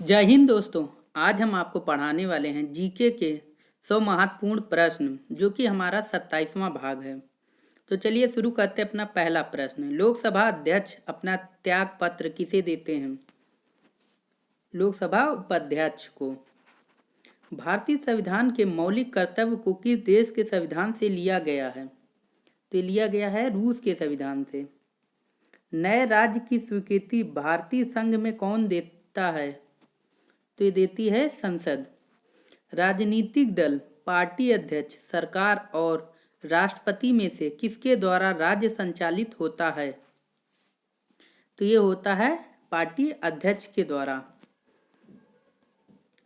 जय हिंद दोस्तों। आज हम आपको पढ़ाने वाले हैं जीके के 100 महत्वपूर्ण प्रश्न, जो कि हमारा 27वां भाग है। तो चलिए शुरू करते हैं अपना पहला प्रश्न। लोकसभा अध्यक्ष अपना त्याग पत्र किसे देते हैं? लोकसभा उपाध्यक्ष को। भारतीय संविधान के मौलिक कर्तव्य को किस देश के संविधान से लिया गया है? तो लिया गया है रूस के संविधान से। नए राज्य की स्वीकृति भारतीय संघ में कौन देता है? तो ये देती है संसद। राजनीतिक दल, पार्टी अध्यक्ष, सरकार और राष्ट्रपति में से किसके द्वारा राज्य संचालित होता है? तो ये होता है पार्टी अध्यक्ष के द्वारा।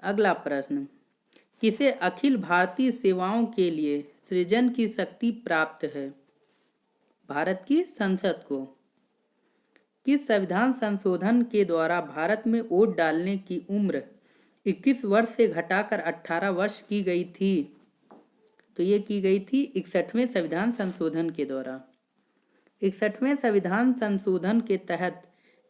अगला प्रश्न, किसे अखिल भारतीय सेवाओं के लिए सृजन की शक्ति प्राप्त है? भारत की संसद को। किस संविधान संशोधन के द्वारा भारत में वोट डालने की उम्र 21 वर्ष से घटाकर 18 वर्ष की गई थी? तो ये की गई थी 61वें संविधान संशोधन के द्वारा। 61वें संविधान संशोधन के तहत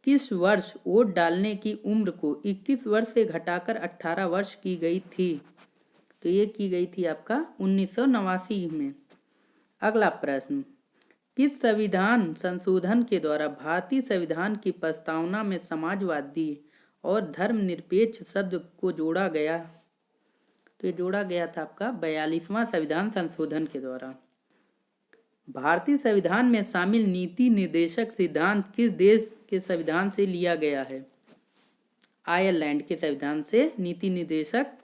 किस वर्ष वोट डालने की उम्र को 21 वर्ष से घटाकर 18 वर्ष की गई थी? तो ये की गई थी आपका 1989 में। अगला प्रश्न, किस संविधान संशोधन के द्वारा भारतीय संविधान की प्रस्तावना में समाजवादी और धर्मनिरपेक्ष शब्द को जोड़ा गया? तो ये जोड़ा गया था आपका 42वां संविधान संशोधन के द्वारा। भारतीय संविधान में शामिल नीति निर्देशक सिद्धांत किस देश के संविधान से लिया गया है? आयरलैंड के संविधान से नीति निर्देशक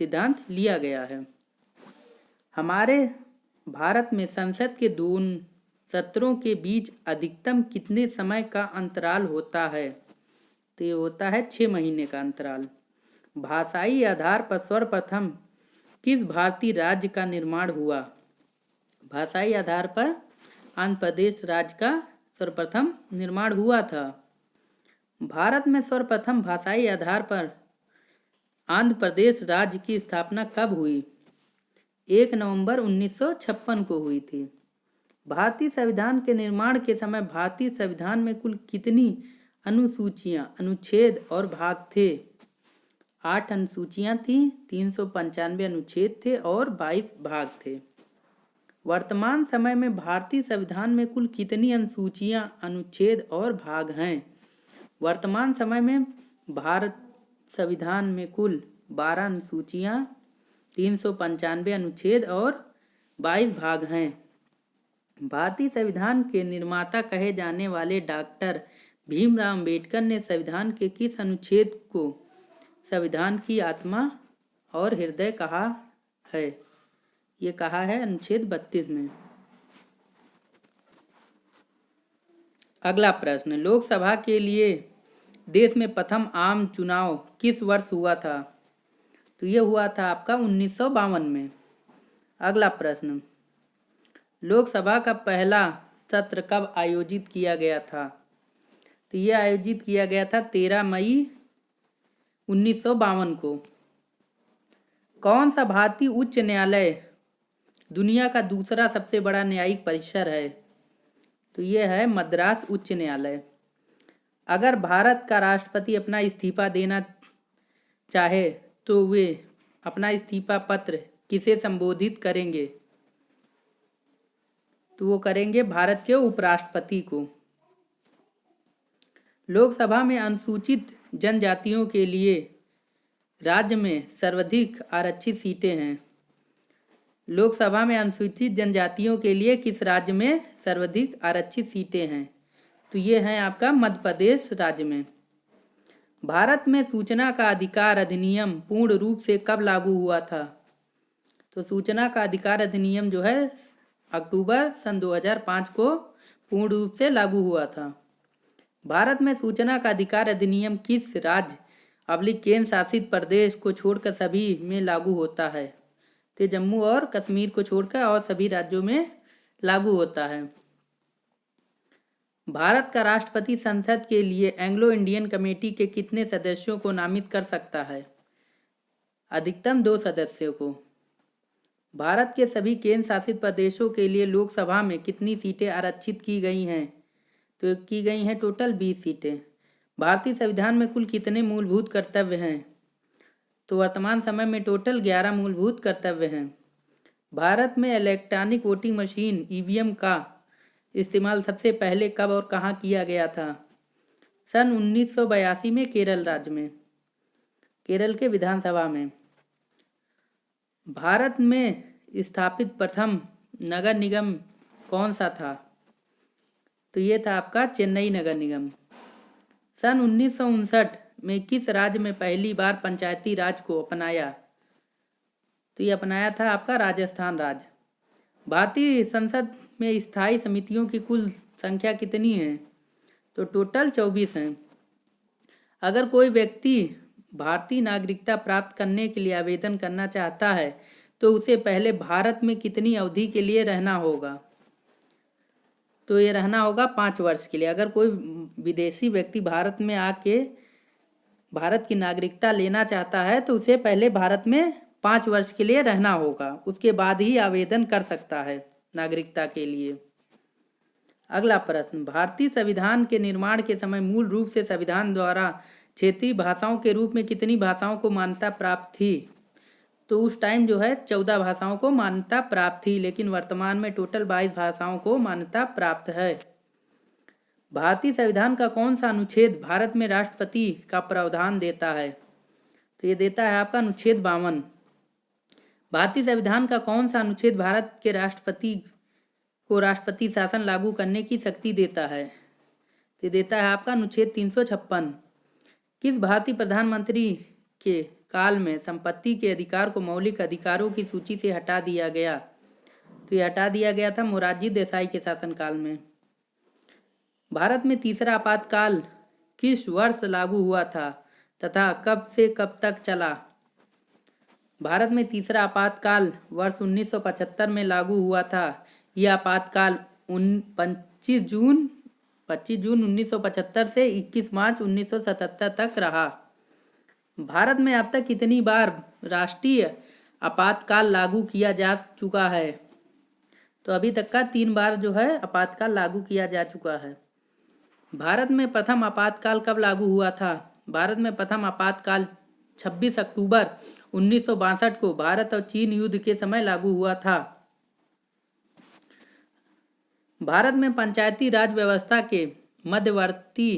सिद्धांत लिया गया है। हमारे भारत में संसद के दोनों सत्रों के बीच अधिकतम कितने समय का अंतराल होता है? तो ये होता है 6 महीने का अंतराल। भाषाई आधार पर सर्वप्रथम किस भारतीय राज्य का निर्माण हुआ? भाषाई आधार पर आंध्र प्रदेश राज्य का सर्वप्रथम निर्माण हुआ था। भारत में सर्वप्रथम भाषाई आधार पर आंध्र प्रदेश राज्य की स्थापना कब हुई? 1 नवंबर 1956 को हुई थी। भारतीय संविधान के निर्माण के समय भारतीय संविधान में कुल कितनी अनुसूचियां, अनुच्छेद और भाग थे? 8 अनुसूचियां थी, 395 अनुच्छेद थे और 22 भाग थे। वर्तमान समय में भारतीय संविधान में कुल कितनी अनुसूचियां, अनुच्छेद और भाग हैं? वर्तमान समय में भारत संविधान में कुल 12 अनुसूचियां, 395 अनुच्छेद और 22 भाग हैं। भारतीय संविधान के निर्माता कहे जाने वाले डॉक्टर भीमराव अंबेडकर ने संविधान के किस अनुच्छेद को संविधान की आत्मा और हृदय कहा है? ये कहा है अनुच्छेद 32 में। अगला प्रश्न, लोकसभा के लिए देश में प्रथम आम चुनाव किस वर्ष हुआ था? तो ये हुआ था आपका 1952 में। अगला प्रश्न, लोकसभा का पहला सत्र कब आयोजित किया गया था? तो यह आयोजित किया गया था 13 मई 1952 को। कौन सा भारतीय उच्च न्यायालय दुनिया का दूसरा सबसे बड़ा न्यायिक परिसर है? तो यह है मद्रास उच्च न्यायालय। अगर भारत का राष्ट्रपति अपना इस्तीफा देना चाहे तो वे अपना इस्तीफा पत्र किसे संबोधित करेंगे? तो वो करेंगे भारत के उपराष्ट्रपति को। लोकसभा में अनुसूचित जनजातियों के लिए राज्य में सर्वाधिक आरक्षित सीटें हैं। लोकसभा में अनुसूचित जनजातियों के लिए किस राज्य में सर्वाधिक आरक्षित सीटें हैं? तो ये हैं आपका मध्य प्रदेश राज्य में। भारत में सूचना का अधिकार अधिनियम पूर्ण रूप से कब लागू हुआ था? तो सूचना का अधिकार अधिनियम जो है अक्टूबर सन 2005 को पूर्ण रूप से लागू हुआ था। भारत में सूचना का अधिकार अधिनियम किस राज्य अबलिक केंद्र शासित प्रदेश को छोड़कर सभी में लागू होता है? तो जम्मू और कश्मीर को छोड़कर और सभी राज्यों में लागू होता है। भारत का राष्ट्रपति संसद के लिए एंग्लो इंडियन कमेटी के कितने सदस्यों को नामित कर सकता है? अधिकतम 2 सदस्यों को। भारत के सभी केंद्र शासित प्रदेशों के लिए लोकसभा में कितनी सीटें आरक्षित की गई हैं? तो की गई हैं टोटल 20 सीटें। भारतीय संविधान में कुल कितने मूलभूत कर्तव्य हैं? तो वर्तमान समय में टोटल 11 मूलभूत कर्तव्य हैं। भारत में इलेक्ट्रॉनिक वोटिंग मशीन ईवीएम का इस्तेमाल सबसे पहले कब और कहाँ किया गया था? सन 1982 में केरल राज्य में, केरल के विधानसभा में। भारत में स्थापित प्रथम नगर निगम कौन सा था? तो ये था आपका चेन्नई नगर निगम। सन 1959 में किस राज्य में पहली बार पंचायती राज को अपनाया? तो ये अपनाया था आपका राजस्थान राज्य। भारतीय संसद में स्थायी समितियों की कुल संख्या कितनी है? तो टोटल 24 हैं। अगर कोई व्यक्ति भारतीय नागरिकता प्राप्त करने के लिए आवेदन करना चाहता है तो उसे पहले भारत में कितनी अवधि के लिए रहना होगा? तो ये रहना होगा 5 वर्ष के लिए। अगर कोई विदेशी व्यक्ति भारत में आके भारत की नागरिकता लेना चाहता है तो उसे पहले भारत में 5 वर्ष के लिए रहना होगा, उसके बाद ही आवेदन कर सकता है नागरिकता के लिए। अगला प्रश्न, भारतीय संविधान के निर्माण के समय मूल रूप से संविधान द्वारा क्षेत्रीय भाषाओं के रूप में कितनी भाषाओं को मान्यता प्राप्त थी? तो उस टाइम जो है 14 भाषाओं को मान्यता प्राप्त थी, लेकिन वर्तमान में टोटल 22 भाषाओं को मान्यता प्राप्त है। भारतीय संविधान का कौन सा अनुच्छेद भारत में राष्ट्रपति का प्रावधान देता है? तो ये देता है आपका अनुच्छेद 52। भारतीय संविधान का कौन सा अनुच्छेद भारत के राष्ट्रपति को राष्ट्रपति शासन लागू करने की शक्ति देता है? तो देता है आपका अनुच्छेद 356। किस भारतीय प्रधानमंत्री के काल में संपत्ति के अधिकार को मौलिक अधिकारों की सूची से हटा दिया गया? तो ये हटा दिया गया था मोरारजी देसाई के शासनकाल में। भारत में तीसरा आपातकाल किस वर्ष लागू हुआ था तथा कब से कब तक चला? भारत में तीसरा आपातकाल वर्ष 1975 में लागू हुआ था। यह आपातकाल 25 जून 1975 से 21 मार्च 1977 तक रहा। भारत में अब तक कितनी बार राष्ट्रीय आपातकाल लागू किया जा चुका है? तो अभी तक का 3 बार जो है आपातकाल लागू किया जा चुका है। भारत में प्रथम आपातकाल कब लागू हुआ था? भारत में प्रथम आपातकाल 26 अक्टूबर 1962 को भारत और चीन युद्ध के समय लागू हुआ था। भारत में पंचायती राज व्यवस्था के मध्यवर्ती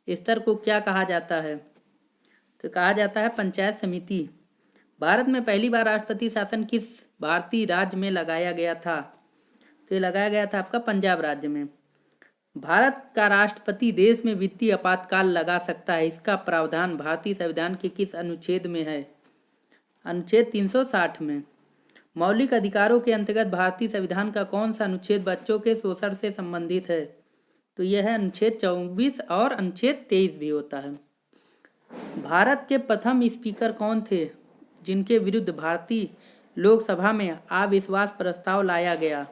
स्तर को क्या कहा जाता है? तो कहा जाता है पंचायत समिति। भारत में पहली बार राष्ट्रपति शासन किस भारतीय राज्य में लगाया गया था? तो ये लगाया गया था आपका पंजाब राज्य में। भारत का राष्ट्रपति देश में वित्तीय आपातकाल लगा सकता है, इसका प्रावधान भारतीय संविधान के किस अनुच्छेद में है? अनुच्छेद 360 में। मौलिक अधिकारों के अंतर्गत भारतीय संविधान का कौन सा अनुच्छेद बच्चों के शोषण से संबंधित है? तो यह है अनुच्छेद 24 और अनुच्छेद 23 भी होता है। भारत के प्रथम स्पीकर कौन थे जिनके विरुद्ध भारतीय लोकसभा में अविश्वास प्रस्ताव लाया गया?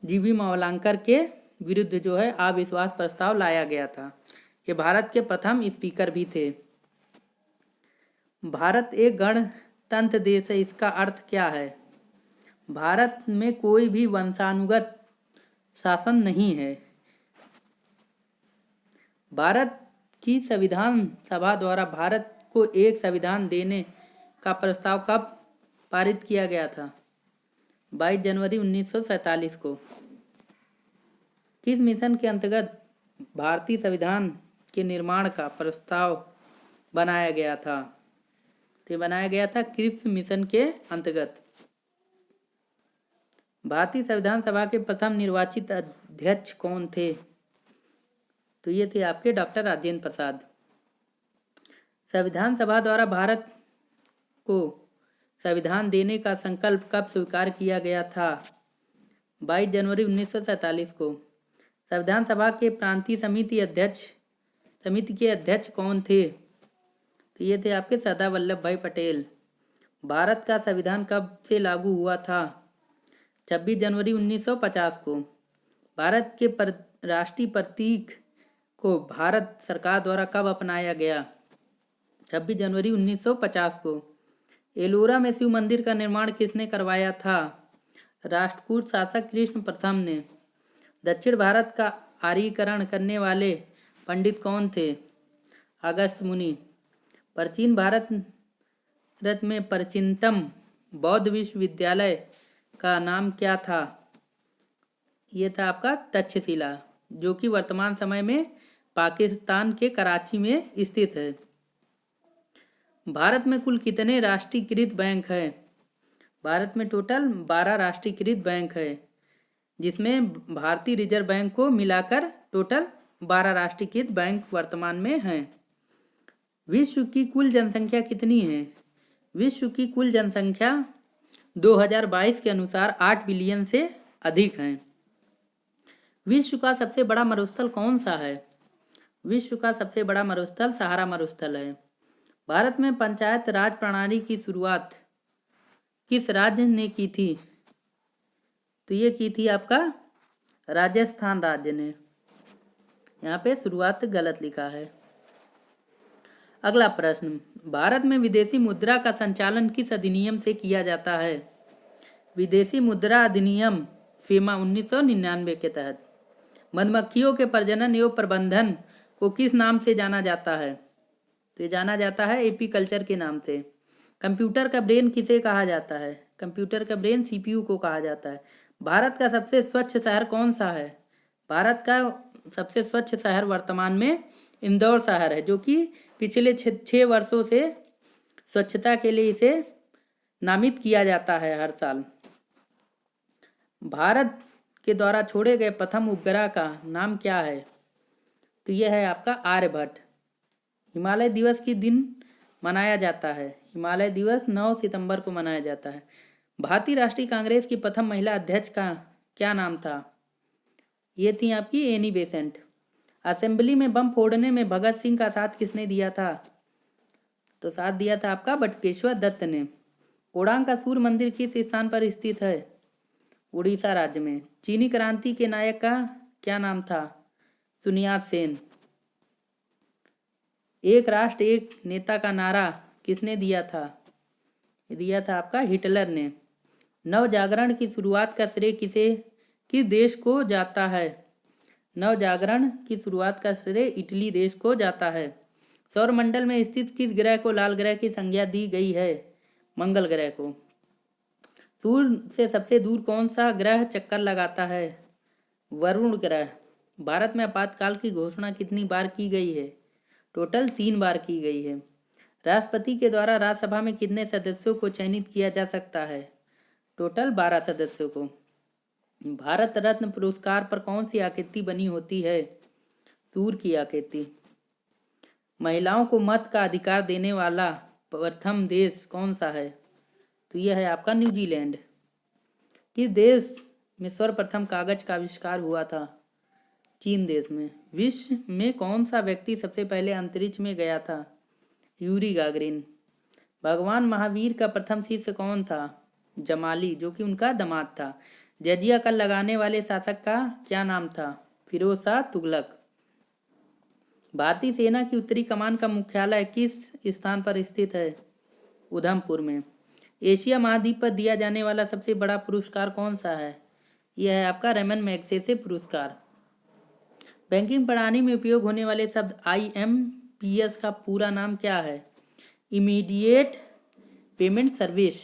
जीवी मावलंकर के विरुद्ध जो है अविश्वास प्रस्ताव लाया गया था। ये भारत के प्रथम स्पीकर भी थे। भारत एक गणतंत्र देश है, इसका अर्थ क्या है? भारत में कोई भी वंशानुगत शासन नहीं है। भारत की संविधान सभा द्वारा भारत को एक संविधान देने का प्रस्ताव कब पारित किया गया था? 22 जनवरी 1947 को। किस मिशन के अंतर्गत भारतीय संविधान के निर्माण का प्रस्ताव बनाया गया था? तो बनाया गया था क्रिप्स मिशन के अंतर्गत। भारतीय संविधान सभा के प्रथम निर्वाचित अध्यक्ष कौन थे? तो ये थे आपके डॉक्टर राजेंद्र प्रसाद। संविधान सभा द्वारा भारत को संविधान देने का संकल्प कब स्वीकार किया गया था? 22 जनवरी 1947 को। संविधान सभा के प्रांतीय समिति के अध्यक्ष कौन थे? तो ये थे आपके सरदार वल्लभ भाई पटेल। भारत का संविधान कब से लागू हुआ था? 26 जनवरी 1950 को। भारत के राष्ट्रीय प्रतीक को भारत सरकार द्वारा कब अपनाया गया? 26 जनवरी 1950 को। एलोरा में शिव मंदिर का निर्माण किसने करवाया था? राष्ट्रकूट शासक कृष्ण प्रथम ने। दक्षिण भारत का आर्यीकरण करने वाले पंडित कौन थे? अगस्त मुनि। प्राचीन भारत में प्राचीनतम बौद्ध विश्वविद्यालय का नाम क्या था? ये था आपका तक्षशिला, जो कि वर्तमान समय में पाकिस्तान के कराची में स्थित है। भारत में कुल कितने राष्ट्रीयकृत बैंक हैं? भारत में टोटल 12 राष्ट्रीयकृत बैंक है, जिसमें भारतीय रिजर्व बैंक को मिलाकर टोटल 12 राष्ट्रीयकृत बैंक वर्तमान में हैं। विश्व की कुल जनसंख्या कितनी है? विश्व की कुल जनसंख्या 2022 के अनुसार 8 बिलियन से अधिक है। विश्व का सबसे बड़ा मरुस्थल कौन सा है? विश्व का सबसे बड़ा मरुस्थल सहारा मरुस्थल है। भारत में पंचायत राज प्रणाली की शुरुआत किस राज्य ने की थी? तो ये की थी आपका राजस्थान राज्य ने। यहाँ पे शुरुआत गलत लिखा है। अगला प्रश्न, भारत में विदेशी मुद्रा का संचालन किस अधिनियम से किया जाता है? विदेशी मुद्रा अधिनियम फेमा 1999 के तहत। मधुमक्खियों के प्रजनन एवं प्रबंधन को किस नाम से जाना जाता है? तो ये जाना जाता है एपीकल्चर के नाम से। कंप्यूटर का ब्रेन किसे कहा जाता है? कंप्यूटर का ब्रेन सीपीयू को कहा जाता है। भारत का सबसे स्वच्छ शहर कौन सा है? भारत का सबसे स्वच्छ शहर वर्तमान में इंदौर शहर है, जो कि पिछले 6 वर्षों से स्वच्छता के लिए इसे नामित किया जाता है हर साल। भारत के द्वारा छोड़े गए प्रथम उपग्रह का नाम क्या है? तो यह है आपका आर्यभट्ट। हिमालय दिवस के दिन मनाया जाता है। हिमालय दिवस 9 सितंबर को मनाया जाता है। भारतीय राष्ट्रीय कांग्रेस की प्रथम महिला अध्यक्ष का क्या नाम था? ये थी आपकी एनी बेसेंट। असेंबली में बम फोड़ने में भगत सिंह का साथ किसने दिया था? तो साथ दिया था आपका बटुकेश्वर दत्त ने। कोडांग का सूर्य मंदिर किस स्थान पर स्थित है? उड़ीसा राज्य में। चीनी क्रांति के नायक का क्या नाम था? सुनियात सेन। एक राष्ट्र एक नेता का नारा किसने दिया था? दिया था आपका हिटलर ने। नव जागरण की शुरुआत का श्रेय किस देश को जाता है? नव जागरण की शुरुआत का श्रेय इटली देश को जाता है। सौर मंडल में स्थित किस ग्रह को लाल ग्रह की संज्ञा दी गई है? मंगल ग्रह को। सूर्य से सबसे दूर कौन सा ग्रह चक्कर लगाता है? वरुण ग्रह। भारत में आपातकाल की घोषणा कितनी बार की गई है? टोटल 3 बार की गई है। राष्ट्रपति के द्वारा राज्यसभा में कितने सदस्यों को चयनित किया जा सकता है? टोटल 12 सदस्यों को। भारत रत्न पुरस्कार पर कौन सी आकृति बनी होती है? सूर्य की आकृति। महिलाओं को मत का अधिकार देने वाला प्रथम देश कौन सा है? तो यह है आपका न्यूजीलैंड। किस देश में सर्वप्रथम कागज का आविष्कार हुआ था? चीन देश में। विश्व में कौन सा व्यक्ति सबसे पहले अंतरिक्ष में गया था? Yuri Gagarin. भगवान महावीर का प्रथम शिष्य कौन था? जमाली, जो कि उनका दामाद था। जजिया कर लगाने वाले शासक का क्या नाम था? फिरोज शाह तुगलक। भारतीय सेना की उत्तरी कमान का मुख्यालय किस स्थान पर स्थित है? उधमपुर में। एशिया महाद्वीप पर दिया जाने वाला सबसे बड़ा पुरस्कार कौन सा है? यह है आपका रेमन मैगसेसे पुरस्कार। बैंकिंग प्रणाली में उपयोग होने वाले शब्द IMPS का पूरा नाम क्या है? Immediate payment service.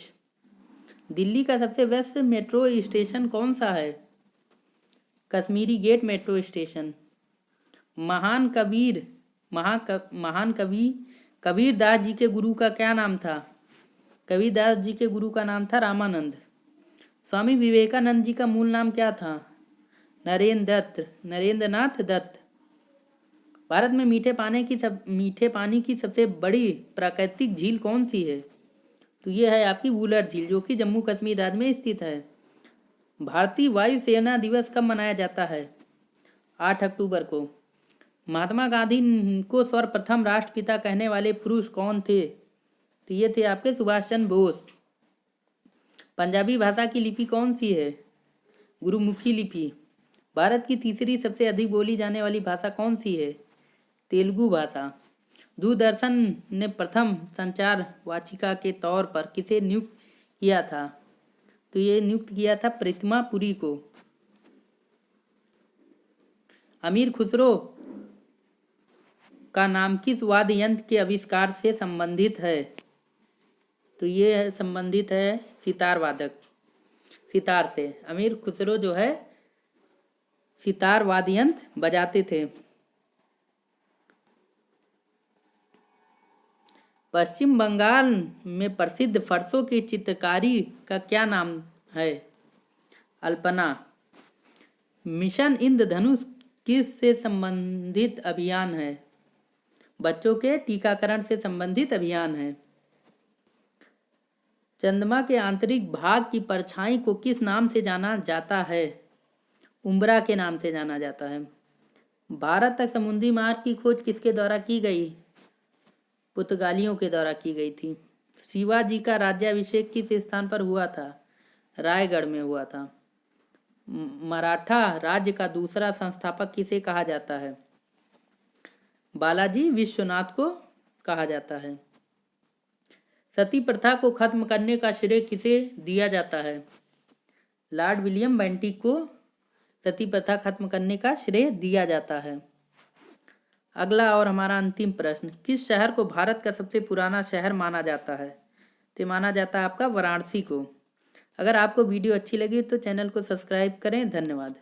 दिल्ली का सबसे व्यस्त मेट्रो स्टेशन कौन सा है? Kashmiri gate metro station. महान कवि कबीरदास जी के गुरु का क्या नाम था? कबीरदास जी के गुरु का नाम था रामानंद। स्वामी विवेकानंद जी का मूल नाम क्या था? नरेंद्रनाथ दत्त। भारत में मीठे पानी की सबसे बड़ी प्राकृतिक झील कौन सी है? तो ये है आपकी वुलर झील, जो कि जम्मू कश्मीर राज्य में स्थित है। भारतीय वायुसेना दिवस कब मनाया जाता है? 8 अक्टूबर को। महात्मा गांधी को सर्वप्रथम राष्ट्रपिता कहने वाले पुरुष कौन थे? तो ये थे आपके सुभाष चंद्र बोस। पंजाबी भाषा की लिपि कौन सी है? गुरुमुखी लिपि। भारत की तीसरी सबसे अधिक बोली जाने वाली भाषा कौन सी है? तेलुगु भाषा। दूरदर्शन ने प्रथम संचार वाचिका के तौर पर किसे नियुक्त किया था? तो ये नियुक्त किया था प्रतिमा पुरी को। अमीर खुसरो का नाम किस वाद्य यंत्र के आविष्कार से संबंधित है? तो ये संबंधित है सितार वादक, सितार से। अमीर खुसरो जो है सितार वाद्य यंत्र बजाते थे। पश्चिम बंगाल में प्रसिद्ध फरसों की चित्रकारी का क्या नाम है? अल्पना। मिशन इंद्रधनुष किस से संबंधित अभियान है? बच्चों के टीकाकरण से संबंधित अभियान है। चंद्रमा के आंतरिक भाग की परछाई को किस नाम से जाना जाता है? उम्बरा के नाम से जाना जाता है। भारत तक समुद्री मार्ग की खोज किसके द्वारा की गई? पुर्तगालियों के द्वारा की गई थी। शिवाजी का राज्याभिषेक किस स्थान पर हुआ था? रायगढ़ में हुआ था। मराठा राज्य का दूसरा संस्थापक किसे कहा जाता है? बालाजी विश्वनाथ को कहा जाता है। सती प्रथा को खत्म करने का श्रेय किसे दिया जाता है? लॉर्ड विलियम बेंटिक को सती प्रथा खत्म करने का श्रेय दिया जाता है। अगला और हमारा अंतिम प्रश्न, किस शहर को भारत का सबसे पुराना शहर माना जाता है? तो माना जाता है आपका वाराणसी को। अगर आपको वीडियो अच्छी लगी तो चैनल को सब्सक्राइब करें। धन्यवाद।